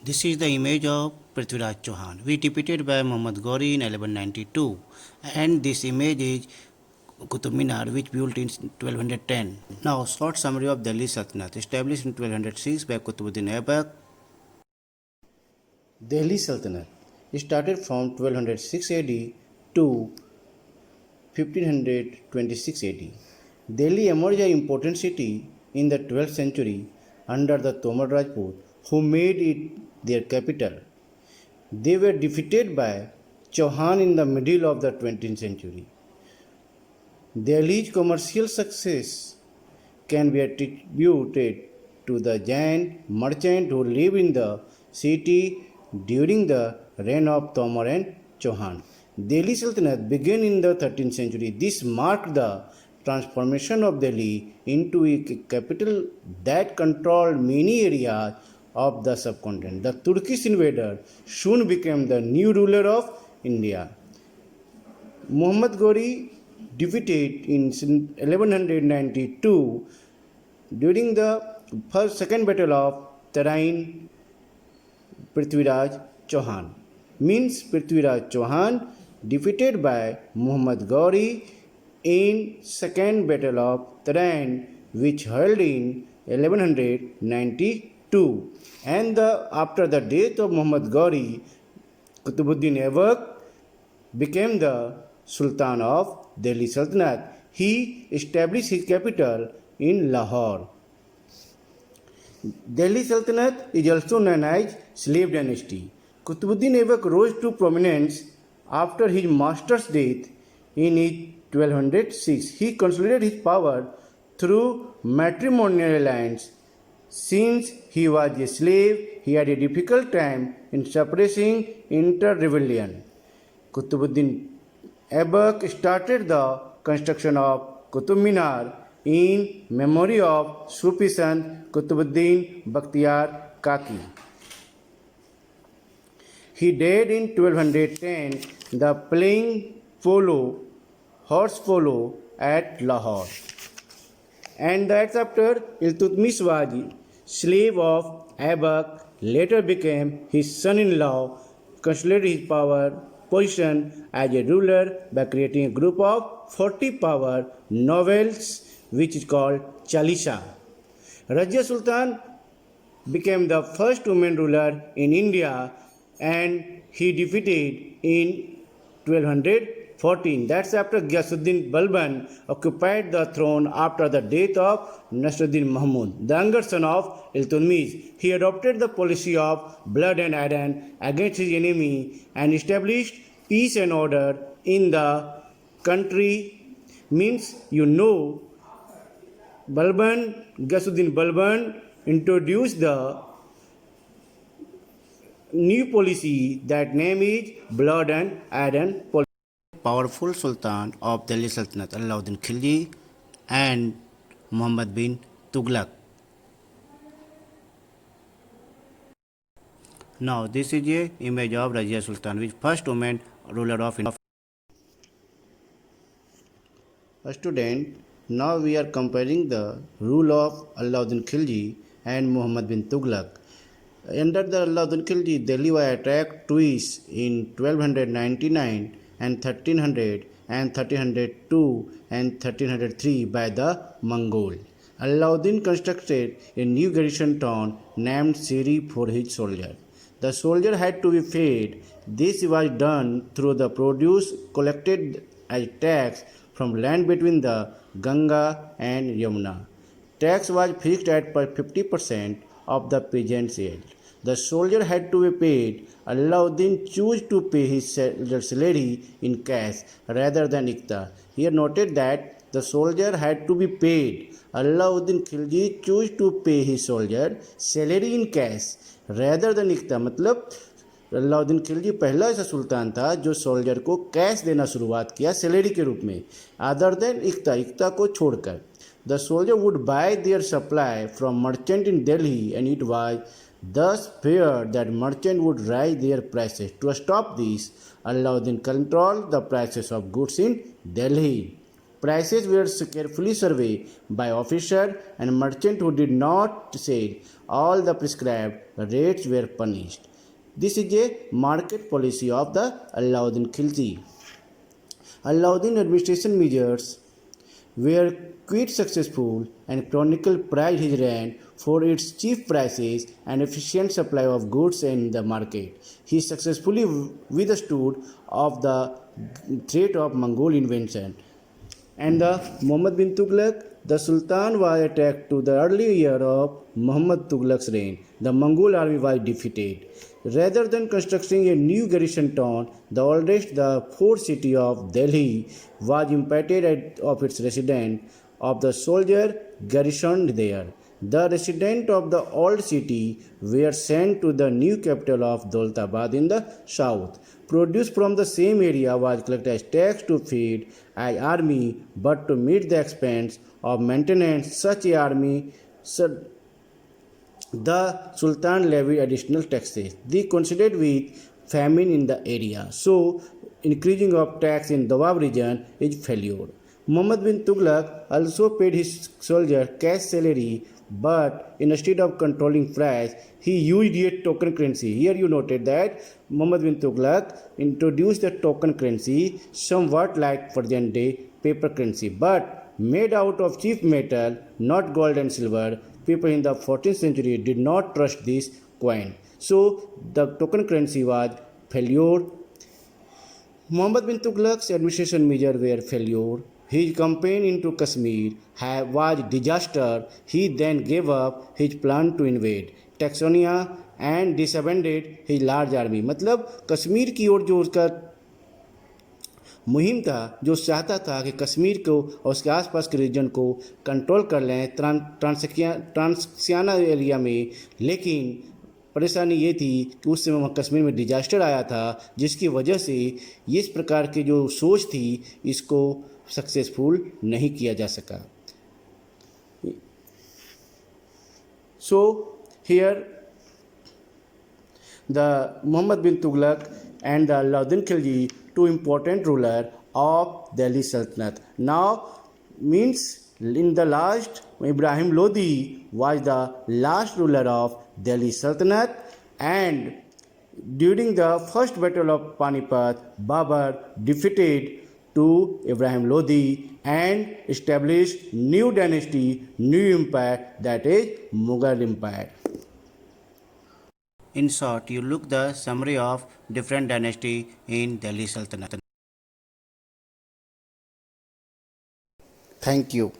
This is the image of Prithviraj Chauhan, we depicted by Muhammad Ghori in 1192, and this image is Qutub Minar, which built in 1210. Now, short summary of Delhi Sultanate, established in 1206 by Qutbuddin Aibak. Delhi Sultanate started from 1206 AD to 1526 AD. Delhi emerged an important city in the 12th century under the Tomar Rajput, who made it their capital. They were defeated by Chauhan in the middle of the 20th century. Delhi's commercial success can be attributed to the Jain merchants who lived in the city during the reign of Tomar and Chauhan. Delhi Sultanate began in the 13th century. This marked the transformation of Delhi into a capital that controlled many areas of the subcontinent. The Turkish invader soon became the new ruler of India. Muhammad Ghori defeated in 1192 during the second battle of Tarain Prithviraj Chauhan. Means Prithviraj Chauhan defeated by Muhammad Ghori in second battle of Tarain, which held in 1192. And after the death of Muhammad Ghori, Qutbuddin Aibak became the Sultan of Delhi Sultanate. He established his capital in Lahore. Delhi Sultanate is also known as slave dynasty. Qutbuddin Aibak rose to prominence after his master's death in 1206. He consolidated his power through matrimonial alliance. Since he was a slave, he had a difficult time in suppressing inter-rebellion. Qutbuddin Aibak started the construction of Qutub Minar in memory of Sufi Sant Qutbuddin Bakhtiyar Kaki. He died in 1210, the playing horse polo at Lahore. And that's after Iltutmish was slave of Aibak, later became his son-in-law, consolidated his position as a ruler by creating a group of 40 power novels, which is called Chalisa. Razia Sultan became the first woman ruler in India, and he defeated in 1214. That's after Ghiyasuddin Balban occupied the throne after the death of Nasruddin Mahmud, the younger son of Iltutmish. He adopted the policy of blood and iron against his enemy and established peace and order in the country. Means Ghiyasuddin Balban introduced the new policy, that name is blood and iron policy. Powerful Sultan of Delhi Sultanate, Alauddin Khilji and Muhammad bin Tughlaq. Now this is a image of Razia Sultan, which first woman ruler of India. Student, now we are comparing the rule of Alauddin Khilji and Muhammad bin Tughlaq. Under the Alauddin Khilji, Delhi was attacked twice in 1299 and 1300 and 1302 and 1303 by the Mongol. Alauddin constructed a new garrison town named Siri for his soldier. The soldier had to be fed. This was done through the produce collected as tax from land between the Ganga and Yamuna. Tax was fixed at 50% of the peasant's yield. The soldier had to be paid. Alauddin chose to pay his salary in cash rather than ikta. Here noted that the soldier had to be paid. Alauddin Khilji chose to pay his soldier salary in cash rather than ikta. मतलब अलाउद्दीन खिलजी पहला ऐसा सुल्तान था जो soldier को cash देना शुरुआत किया salary के रूप में, अदर देन इक्ता को छोड़कर. The soldier would buy their supply from merchant in Delhi, and it was thus feared that merchant would raise their prices. To stop this, Alauddin controlled the prices of goods in Delhi. Prices were carefully surveyed by officers and merchants who did not sell all the prescribed rates were punished. This is a market policy of the Alauddin Khilji. Alauddin administration measures were quite successful and chronicled prized his reign for its cheap prices and efficient supply of goods in the market. He successfully withstood of the threat of Mongol invasion. And the Muhammad bin Tughlaq, the Sultan was attacked to the early year of Muhammad Tughlaq's reign. The Mongol army was defeated. Rather than constructing a new garrison town, the oldest, the fort city of Delhi, was impacted of its residents of the soldier garrisoned there. The residents of the old city were sent to the new capital of Daulatabad in the south. Produce from the same area was collected as tax to feed an army, but to meet the expense of maintenance such an army, the Sultan levied additional taxes. They coincided with famine in the area. So, increasing of tax in Doab region is failure. Muhammad bin Tughlaq also paid his soldiers cash salary, but instead of controlling price, he used a token currency. Here you noted that Muhammad bin Tughlaq introduced the token currency somewhat like present day paper currency, but made out of cheap metal, not gold and silver. People in the 14th century did not trust this coin. So the token currency was failure. Muhammad bin Tughlaq's administration measures were failure. His campaign into Kashmir was disaster. He then gave up his plan to invade Texania and disbanded his large army. मतलब कश्मीर की ओर जो उसका मुहिम था, जो चाहता था कि कश्मीर को और उसके आसपास के रीजन को कंट्रोल कर लें ट्रांससियाना एरिया में, लेकिन परेशानी ये थी कि उस समय वहाँ कश्मीर में डिजास्टर आया था, जिसकी वजह से इस प्रकार की जो सोच थी इसको सक्सेसफुल नहीं किया जा सका. So here the Muhammad bin Tughlaq and the Alauddin Khilji, two important rulers of Delhi Sultanate. Now means in the last, Ibrahim Lodi was the last ruler of Delhi Sultanate, and during the first battle of Panipat, Babur defeated to Ibrahim Lodi and established new dynasty, new empire, that is Mughal Empire. In short, you look the summary of different dynasty in Delhi Sultanate. Thank you.